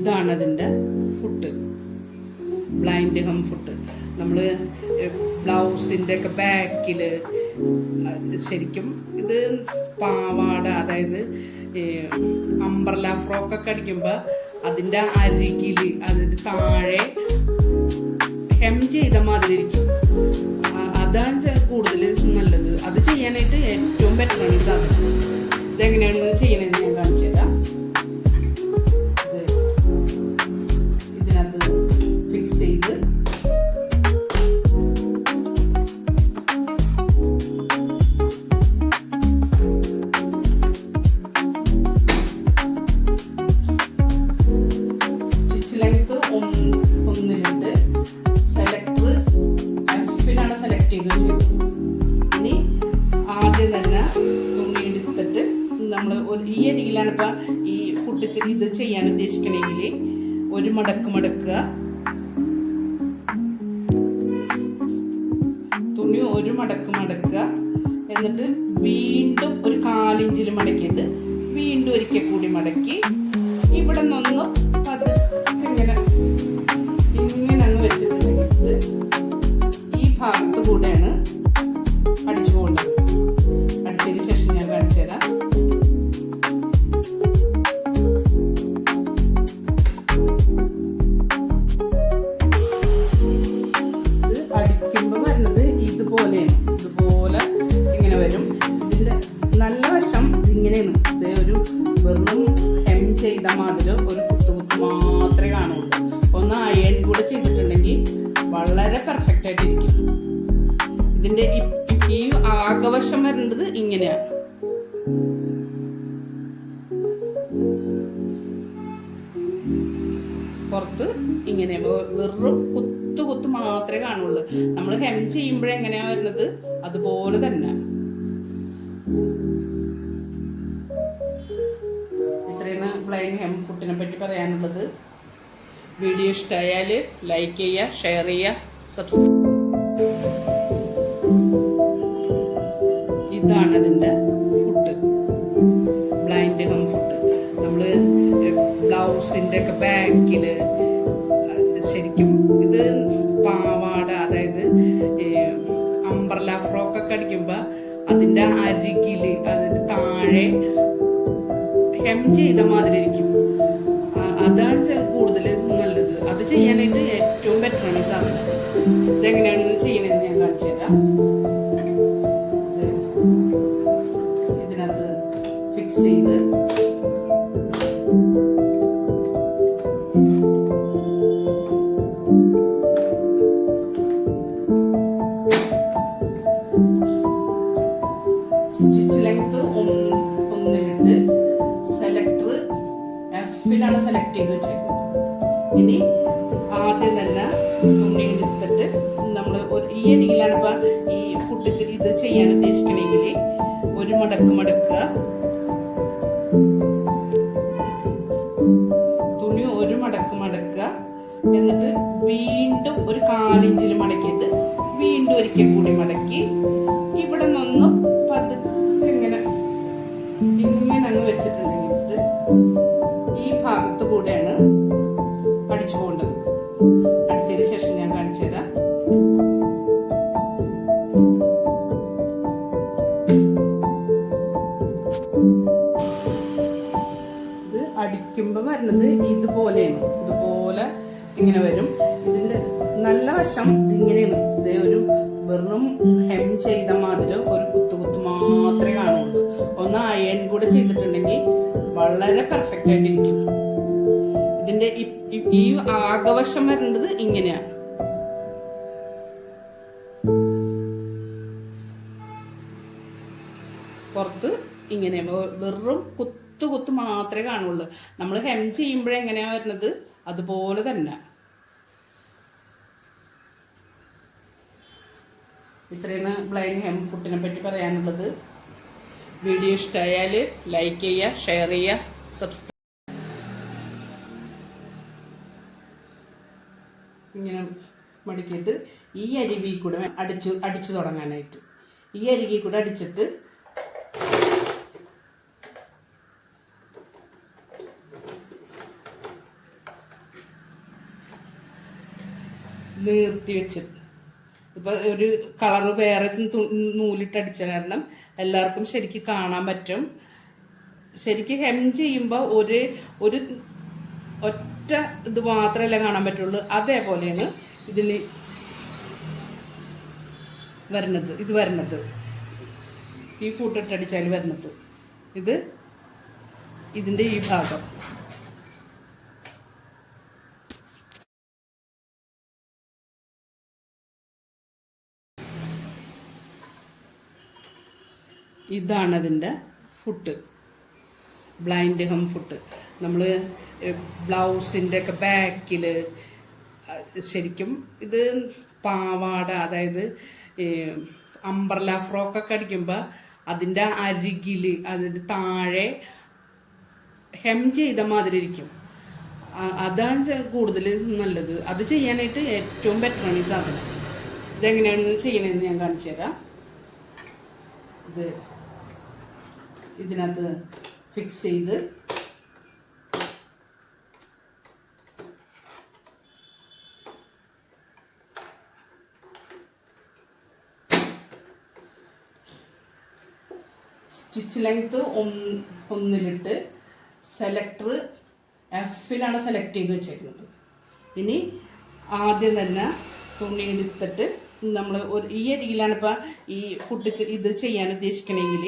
ഇതാണ് അതിൻ്റെ foot, blind ഹം foot. നമ്മൾ ബ്ലൗസിൻ്റെ ഒക്കെ ബാക്കിൽ ശരിക്കും ഇത് പാവാട, അതായത് അംബ്രല ഫ്രോക്കൊക്കെ അടിക്കുമ്പോൾ അതിൻ്റെ അരികിൽ അതിന് താഴെ ഹെം ചെയ്ത മാതിരി ഇരിക്കും. അതാണ് കൂടുതൽ നല്ലത്. അത് ചെയ്യാനായിട്ട് ഏറ്റവും ബെറ്ററാണ് ഈ സാധനം. ഇതെങ്ങനെയാണ് ചെയ്യണമെന്ന് ഞാൻ കാണിച്ചു തരാം. ഇതിനകത്ത് ഫിക്സ് ചെയ്ത് സ്റ്റിച്ച് ലെങ്ത് 1 സെലക്ടർ Fലാണ് സെലക്ട് ചെയ്ത് വെച്ചത്. ഇനി ആദ്യം തന്നെ തുണി എടുത്തിട്ട് നമ്മൾ ഈ അരികിലാണ് ഇപ്പം ഈ ഫുഡ് ഇത് ചെയ്യാൻ ഉദ്ദേശിക്കണമെങ്കിൽ ഒരു മടക്ക് മടക്കുക, തുണി ഒരു മടക്ക് മടക്കുക, എന്നിട്ട് വീണ്ടും ഒരു 1/4 ഇഞ്ചിൽ മടക്കിയിട്ട് വീണ്ടും ഒരിക്കൽ കൂടി മടക്കി ഇവിടെ നിന്നൊന്ന് ഇങ്ങനെ അങ്ങ് വെച്ചിട്ടുണ്ടെങ്കിൽ ഈ ഭാഗത്ത് കൂടെയാണ് അടിച്ചു പോകേണ്ടത്. അടിച്ചതിന് ശേഷം ഞാൻ കാണിച്ചു തരാം. ഇത് അടിക്കുമ്പോൾ വരുന്നത് ഇതുപോലെയാണ്, ഇതുപോലെ ഇങ്ങനെ വരും. ഇതിൻ്റെ നല്ല വശം ഇങ്ങനെയാണ്. ഇത് ഒരു വെറും ഹെം ചെയ്ത മാതിരി ഒരു കുത്തു മാത്രമേ കാണുള്ളൂ. ഒന്ന് അയൺ കൂടെ ചെയ്തിട്ടുണ്ടെങ്കിൽ വളരെ പെർഫെക്റ്റ് ആയിട്ടിരിക്കും. ഇതിൻ്റെ ഈ ആകവശം വരേണ്ടത് ഇങ്ങനെയാണ്. പുറത്ത് ഇങ്ങനെ വെറും കുത്തു മാത്രമേ കാണുള്ളൂ. നമ്മൾ ഹെം ചെയ്യുമ്പോഴെങ്ങനെയാണ് വരുന്നത് അതുപോലെ തന്നെ. ഇത്രയാണ് ബ്ലൈൻഡ് ഹെം ഫുട്ടിനെ പറ്റി പറയാനുള്ളത്. വീഡിയോ ഇഷ്ടമായാൽ ലൈക്ക് ചെയ്യുക, ഷെയർ ചെയ്യുക, സബ്സ്ക്രൈബ്. ഇതാണ് അതിൻ്റെ ഫുട്ട്, ബ്ലൈൻഡ് ഹം ഫുട്ട്. നമ്മൾ ബ്ലൗസിൻ്റെ ഒക്കെ ബാക്കിൽ ശരിക്കും ഇത് പാവാട, അതായത് അംബ്രല ഫ്രോക്കൊക്കെ അടിക്കുമ്പോൾ അതിൻ്റെ അരികിൽ അതിന് താഴെ ഹെം ചെയ്ത മാതിരി ഇരിക്കും. അതാണ് കൂടുതൽ നല്ലത്. അത് ചെയ്യാനായിട്ട് ഏറ്റവും ബെറ്ററാണ് ഈ സാധനം. ഇതെങ്ങനെയാണ് ചെയ്യണമെന്ന് ഞാൻ കാണിച്ചു തരാം. ഇതിനകത്ത് ഫിക്സ് ചെയ്ത് സ്റ്റിച്ച് ലെങ്ത് 1 സെലക്ടർ Fലാണ് സെലക്ട് ചെയ്ത് വെച്ചത്. ഇനി ആദ്യം തന്നെ തുണി എടുത്തിട്ട് നമ്മൾ ഈ അരികിലാണ് ഇപ്പം ഈ ഫുഡ് ഇത് ചെയ്യാൻ ഉദ്ദേശിക്കണമെങ്കിൽ ഒരു മടക്ക് മടക്കുക, തുണി ഒരു മടക്ക് മടക്കുക, എന്നിട്ട് വീണ്ടും ഒരു 1/4 ഇഞ്ചിൽ മടക്കിയിട്ട് വീണ്ടും ഒരിക്കൽ കൂടി മടക്കി ഇവിടെ നിന്നും ഇങ്ങനെ അങ്ങ് വെച്ചിട്ടുണ്ടെങ്കിൽ ഈ ഭാഗത്ത് കൂടെയാണ് അടിച്ചു പോകേണ്ടത്. അടിച്ചതിന് ശേഷം ഞാൻ കാണിച്ചു തരാം. ഇത് അടിക്കുമ്പോൾ വരുന്നത് ഇതുപോലെയാണ്, ഇതുപോലെ ഇങ്ങനെ വരും. ഇതിൻ്റെ നല്ല വശം ഇങ്ങനെയാണ്. ഇത് ഒരു വെറും ഹെം ചെയ്ത മാതിരി ഒരു കുത്തു മാത്രമേ കാണുള്ളൂ. ഒന്ന് അയൺ കൂടെ ചെയ്തിട്ടുണ്ടെങ്കിൽ വളരെ പെർഫെക്റ്റ് ആയിട്ടിരിക്കും. ഇതിൻ്റെ ഈ ആകവശം വരേണ്ടത് ഇങ്ങനെയാണ്. പുറത്ത് ഇങ്ങനെ വെറും കുത്തു മാത്രമേ കാണുള്ളൂ. നമ്മൾ ഹെം ചെയ്യുമ്പോഴെങ്ങനെയാണ് വരുന്നത് അതുപോലെ തന്നെ. ഇത്രയാണ് ബ്ലൈൻഡ് ഹെം ഫുട്ടിനെ പറ്റി പറയാനുള്ളത്. വീഡിയോ ഇഷ്ടമായാൽ ലൈക്ക് ചെയ്യുക, ഷെയർ ചെയ്യുക, സബ്സ്ക്രൈബ്. ഇങ്ങനെ മടക്കിയിട്ട് ഈ അരികിൽ കൂടെ അടിച്ചു തുടങ്ങാനായിട്ട് ഈ അരികിൽ കൂടെ അടിച്ചിട്ട് നീർത്തി വെച്ചിട്ട് ഇപ്പൊ ഒരു കളറ് വേറെ നൂലിട്ടടിച്ച കാരണം എല്ലാവർക്കും ശരിക്കും കാണാൻ പറ്റും. ശരിക്കും ഹെം ചെയ്യുമ്പോൾ ഒരു ഒറ്റ ഇത് മാത്രമല്ല കാണാൻ പറ്റുള്ളൂ. അതേപോലെയാണ് ഇതിന് വരുന്നത് ഈ കൂട്ടിട്ടടിച്ചാൽ വരുന്നത് ഇതിൻ്റെ ഈ ഭാഗം. ഇതാണ് അതിൻ്റെ ഫുട്ട്, ബ്ലൈൻഡ് ഹെം ഫുട്ട്. നമ്മൾ ബ്ലൗസിൻ്റെ ഒക്കെ ബാക്കിൽ ശരിക്കും ഇത് പാവാട, അതായത് അംബ്രല ഫ്രോക്കൊക്കെ അടിക്കുമ്പോൾ അതിൻ്റെ അരികിൽ അതിൻ്റെ താഴെ ഹെം ചെയ്ത മാതിരി ഇരിക്കും. അതാണ് കൂടുതൽ നല്ലത്. അത് ചെയ്യാനായിട്ട് ഏറ്റവും ബെറ്ററാണ് ഈ സാധനം. ഇതെങ്ങനെയാണ് ചെയ്യണമെന്ന് ഞാൻ കാണിച്ചു തരാം. ഇതിനകത്ത് ഫിക്സ് ചെയ്ത് സ്റ്റിച്ച് ലെങ്ത് ഒന്നിലിട്ട് സെലക്ടർ എഫിലാണ് സെലക്ട് ചെയ്ത് വെച്ചേക്കുന്നത്. ഇനി ആദ്യം തന്നെ തുണി എടുത്തിട്ട് നമ്മൾ ഈ അരിയിലാണ് ഇപ്പം ഈ ഫുഡ് ഇത് ചെയ്യാൻ ഉദ്ദേശിക്കണമെങ്കിൽ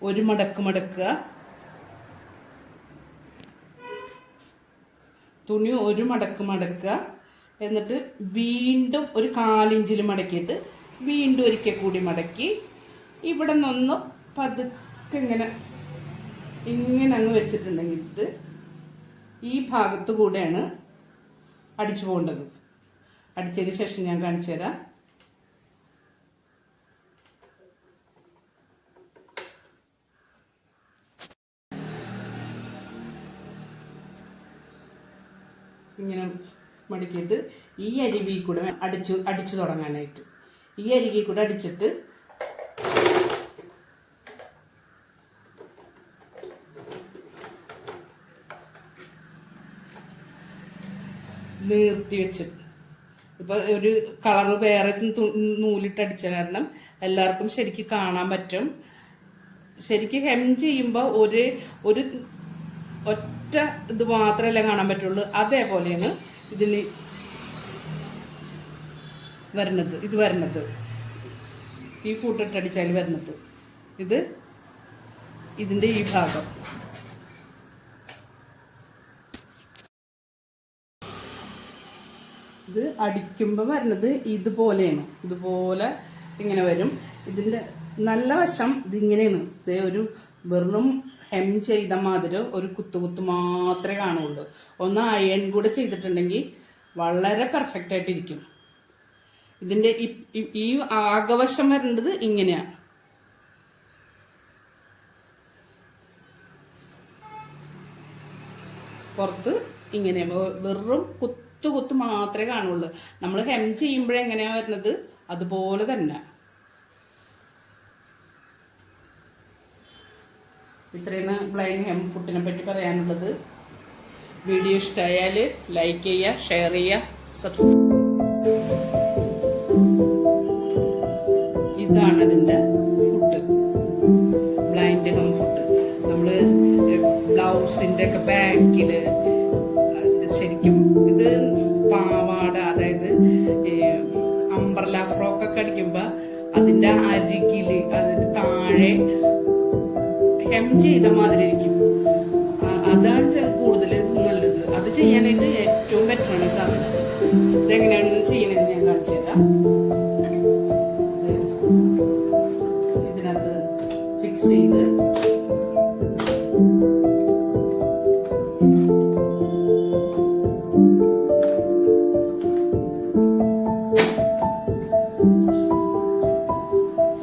ഒരു മടക്കുക, തുണി ഒരു മടക്കുക, എന്നിട്ട് വീണ്ടും ഒരു 1/4 ഇഞ്ചിൽ മടക്കിയിട്ട് വീണ്ടും ഒരിക്കൽ കൂടി മടക്കി ഇവിടെ നിന്നൊന്ന് പതുക്കെ ഇങ്ങനെ അങ്ങ് വെച്ചിട്ടുണ്ടെങ്കിൽ ഇത് ഈ ഭാഗത്ത് കൂടെയാണ് അടിച്ചു പോകേണ്ടത്. അടിച്ചതിന് ശേഷം ഞാൻ കാണിച്ചു തരാം. ഇങ്ങനെ മടക്കിയിട്ട് ഈ അരികിൽ കൂടെ അടിച്ചു തുടങ്ങാനായിട്ട് ഈ അരികിൽ കൂടെ അടിച്ചിട്ട് നീർത്തി വെച്ചിട്ട് ഇപ്പൊ ഒരു കളറ് വേറെ നൂലിട്ടടിച്ച കാരണം എല്ലാവർക്കും ശരിക്കും കാണാൻ പറ്റും. ശരിക്കും ഹെം ചെയ്യുമ്പോൾ ഒരു ഒറ്റ ഇത് മാത്രമല്ല കാണാൻ പറ്റുള്ളൂ. അതേപോലെയാണ് ഇതിന് വരുന്നത് ഈ കൂട്ടിട്ടടിച്ചാൽ വരുന്നത് ഇതിൻ്റെ ഈ ഭാഗം. ഇത് അടിക്കുമ്പോൾ വരുന്നത് ഇതുപോലെയാണ്. ഇതുപോലെ ഇങ്ങനെ വരും. ഇതിൻ്റെ നല്ല വശം ഇതിങ്ങനെയാണ്. ഇത് ഒരു വെറും ഹെം ചെയ്ത മാതിരി ഒരു കുത്തു മാത്രമേ കാണുള്ളൂ. ഒന്ന് അയൺ കൂടെ ചെയ്തിട്ടുണ്ടെങ്കിൽ വളരെ പെർഫെക്റ്റ് ആയിട്ടിരിക്കും. ഇതിൻ്റെ ഈ ആകവശം വരേണ്ടത് ഇങ്ങനെയാണ്. പുറത്ത് ഇങ്ങനെ വെറും കുത്ത് മാത്രമേ കാണുള്ളൂ. നമ്മൾ ഹെം ചെയ്യുമ്പോഴെങ്ങനെയാണ് വരുന്നത് അതുപോലെ തന്നെ. ഇത്രയാണ് ബ്ലൈൻഡ് ഹെം ഫുട്ടിനെ പറ്റി പറയാനുള്ളത്. വീഡിയോ ഇഷ്ടമായാൽ ലൈക്ക് ചെയ്യുക, ഷെയർ ചെയ്യുക, സബ്സ്ക്രൈബ്. ഇതാണ് അതിൻ്റെ ഫുട്ട്, ബ്ലൈൻഡ് ഹെം ഫുട്ട്. നമ്മൾ ബ്ലൗസിൻ്റെ ഒക്കെ ബാക്കിൽ ശരിക്കും ഇത് പാവാട, അതായത് അംബ്രല ഫ്രോക്കൊക്കെ അടിക്കുമ്പോൾ അതിൻ്റെ അരികിൽ അതിൻ്റെ താഴെ ഹെം ചെയ്ത മാതിരി ഇരിക്കും. അതാണ് കൂടുതൽ നല്ലത്. അത് ചെയ്യാനായിട്ട് ഏറ്റവും ബെറ്ററാണ് ഈ സാധനം. ഇതെങ്ങനെയാണെന്ന് ചെയ്യണമെന്ന് ഞാൻ കാണിച്ചു തരാം. ഇതിനകത്ത് ഫിക്സ് ചെയ്ത്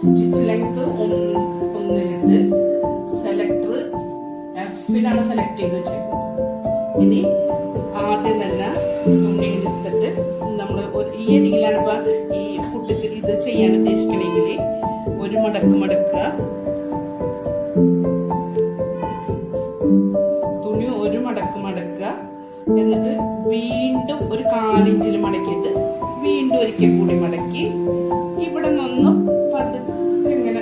സ്റ്റിച്ച് ലെങ്ത് ഒന്നിലിട്ട് സെലക്ടർ എഫിലാണ് സെലക്ട് ചെയ്ത് വെച്ചേക്കുന്നത്. ഇനി ആദ്യം തന്നെ തുണി എടുത്തിട്ട് നമ്മൾ ഈ അരികിലാണ് ഇപ്പം ഈ ഫുഡ് ഇത് ചെയ്യാൻ ഉദ്ദേശിക്കണമെങ്കിൽ ഒരു മടക്കുക, തുണി ഒരു മടക്കുക, എന്നിട്ട് വീണ്ടും ഒരു 1/4 ഇഞ്ചിൽ മടക്കിയിട്ട് വീണ്ടും വീണ്ടും ഒരിക്കൽ കൂടി മടക്കി ഇവിടെ നിന്നൊന്ന് പതുക്കെ ഇങ്ങനെ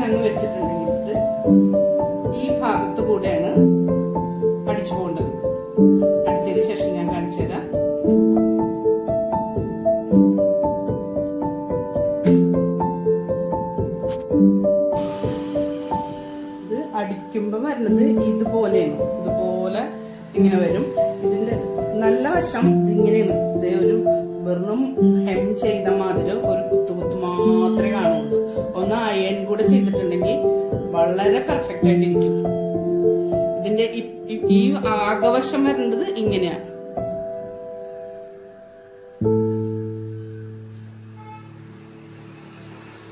അങ്ങ് വെച്ചിട്ടുണ്ടെങ്കിൽ ഇത് ഈ ഭാഗത്ത് കൂടെയാണ് അടിച്ചു പോകേണ്ടത്. അടിച്ചതിന് ശേഷം ഞാൻ കാണിച്ചു തരാം. ഇത് അടിക്കുമ്പോ വരുന്നത് ഇതുപോലെയാണ്. ഇതുപോലെ ഇങ്ങനെ വരും. ഇതിന്റെ നല്ല വശം ഇങ്ങനെയാണ്. ഇതേ ഒരു വെറും ഹെം ചെയ്ത മാതിരി ഒരു കുത്തു മാത്രമേ കാണുള്ളൂ. ഒന്ന് അയൺ കൂടെ ചെയ്തിട്ടുണ്ടെങ്കിൽ വളരെ പെർഫെക്റ്റ് ആയിട്ടിരിക്കും. ഇതിന്റെ ഈ ആകവശം വരുന്നത് ഇങ്ങനെയാണ്.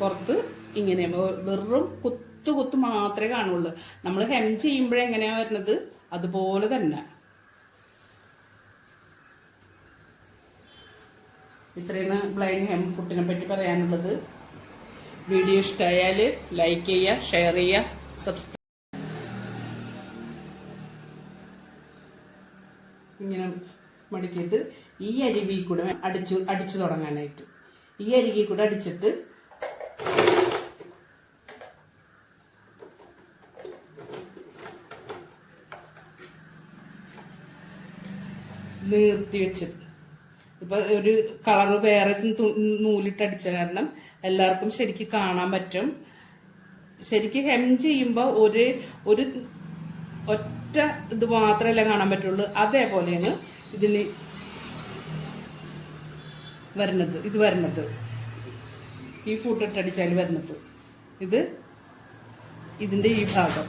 പുറത്ത് ഇങ്ങനെ വെറും കുത്തു മാത്രമേ കാണുള്ളൂ. നമ്മൾ ഹെം ചെയ്യുമ്പോഴെങ്ങനെയാ വരുന്നത് അതുപോലെ തന്നെ. ഇത്രയാണ് ബ്ലൈൻഡ് ഹെം ഫുട്ടിനെ പറ്റി പറയാനുള്ളത്. വീഡിയോ ഇഷ്ടമായാൽ ലൈക്ക് ചെയ്യുക, ഷെയർ ചെയ്യുക, സബ്സ്ക്രൈബ്. ഇങ്ങനെ മടക്കിയിട്ട് ഈ അരികിൽ കൂടെ അടിച്ചു തുടങ്ങാനായിട്ട് ഈ അരികിൽ കൂടെ അടിച്ചിട്ട് നിർത്തി വെച്ചിട്ട് ഇപ്പൊ ഒരു കളറ് വേറെ നൂലിട്ടടിച്ച കാരണം എല്ലാവർക്കും ശരിക്കും കാണാൻ പറ്റും. ശരിക്കും ഹെം ചെയ്യുമ്പോ ഒരു ഒറ്റ ഇത് മാത്രമല്ല കാണാൻ പറ്റുള്ളൂ. അതേപോലെയാണ് ഇതിന് വരുന്നത്. ഇത് വരുന്നത് ഈ ഫൂട്ടിട്ടടിച്ചാൽ വരുന്നത് ഇതിന്റെ ഈ ഭാഗം